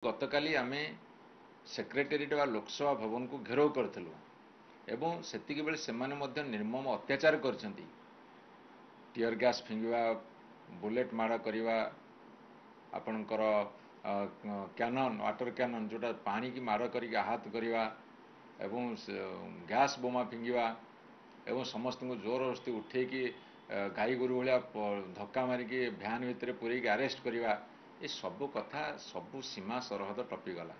गतकाली आमे सेक्रेटेरिएट वा लोकसभा भवन को घेराव करथिलु एवं सेतिक बेले सेमाने मध्य निर्मम अत्याचार करछंती। टीयर गैस फिंगवा, बुलेट मार करवा, आपणकर कैनन वाटर कैनन जोटा पानी की मार करी आहत करवा एवं गैस बोमा फिंगवा एवं समस्त को जोरबस्ती उठे कि गाई गोरु भाया धक्का मारिकी भ्यान भितर पूरे अरेस्ट करवा ये सबू कथा सबू सीमा सरहद टपीगला।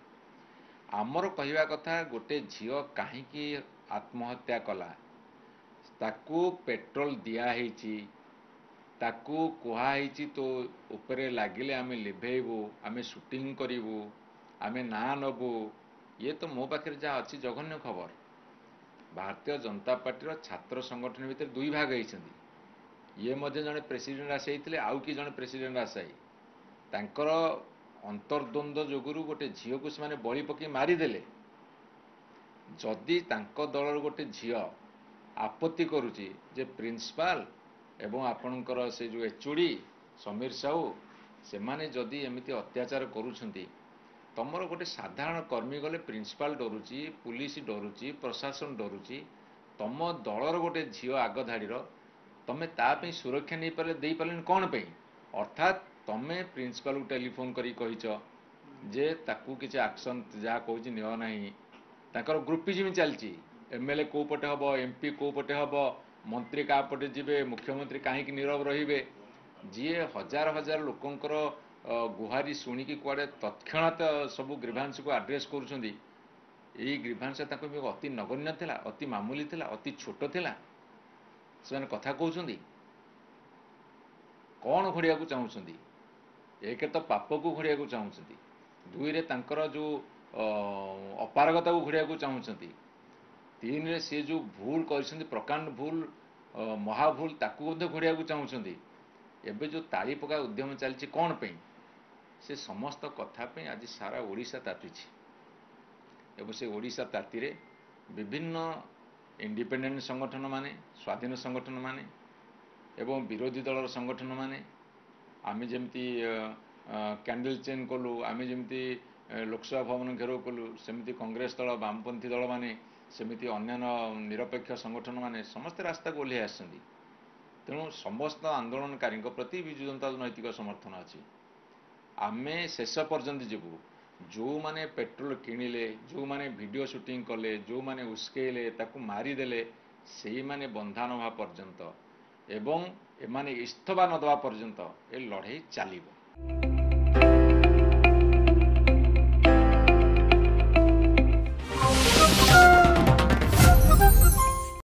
आमर कहवा कथा गोटे झील कहीं आत्महत्या कला ताकू पेट्रोल दिखाई ताकू कहुई तो उपरे लगिले आम लिभेबू आम सुटिंग करूँ आम ना नबू ये तो मो पाखे जहाँ अच्छी जघन्य खबर। भारतीय जनता पार्टी छात्र संगठन भितर दुई भाग होती ये मध्य जड़े प्रेसिडेंट आसी आउ कि जड़े प्रेसिडेंट आसाई तांकर अंतर्द्वंद जोगुरु गोटे झील को से बलि पकई मारिदेले। जदि तांको दलर गोटे झील आपत्ति करुची जे प्रिंसिपाल एवं आपणकर से जो एचओडी समीर साहू से माने जदि एमती अत्याचार करुछंती तमर गोटे साधारण कर्मी गले प्रिंसिपाल डरुची पुलिस डरुची प्रशासन डरुची तम दलर गोटे झील आग धाड़ीर तमें तापी सुरक्षा नहीं पारे दे पारे कौन पे अर्थात तमें प्रिंसिपाल को टेलीफोन करी कहिच जे ताकू किसी एक्शन जहाँ कहूँ नियो नहीं ताकर ग्रुपिज्म चलती एमएलए कौ पटे हम एमपी कौ पटे हम मंत्री क्या पटे जीवे मुख्यमंत्री कहीं नीरव रे जी हजार हजार लोकंर गुहारी शुणिकी कुआड़े तत्क्षणात सबू ग्रीभांस को आड्रेस करुँच ग्रीभांस अति नगण्य थिला अति मामूली थिला अति छोट थिला से कथा कहते कौन घोड़िया चाहूँगी एक तो पाप को घोड़िया चाहूँगी दुई रे तांकर जो अपारगता को घोड़िया चाहूँगी तीन रे सी जो भूल कर प्रकांड भूल महाभूल ताकू घोड़िया चाहूँगी एबे जो ताली पका उद्यम चलती कौन पे से समस्त कथापी आज सारा ओडिशा तातुची एवं से ओडिशा ताती रे विभिन्न इंडिपेंडेंट संगठन माने स्वाधीन संगठन माने एवं विरोधी दलर संगठन माने आम जमती कैंडल चेन कलु आम जमती लोकसभा भवन घेराव कलु सेमती कांग्रेस दल वामपंथी दल माने सेमती अन्यान्य निरपेक्ष संगठन माने समस्त रास्ता को ओह्लै आसछंती। तेणु समस्त आंदोलनकारी प्रति विजु जनता नैतिक समर्थन अच्छी आमे शेष पर्यंत जीवु जो माने पेट्रोल किणिले जो माने वीडियो शूटिंग कले जो माने उस्केले ताकू मारिदेले से माने बंधा नवा पर्यंत एवं एमाने इस्तफा न दवा पर्यंत ए लड़ाई चलिबो।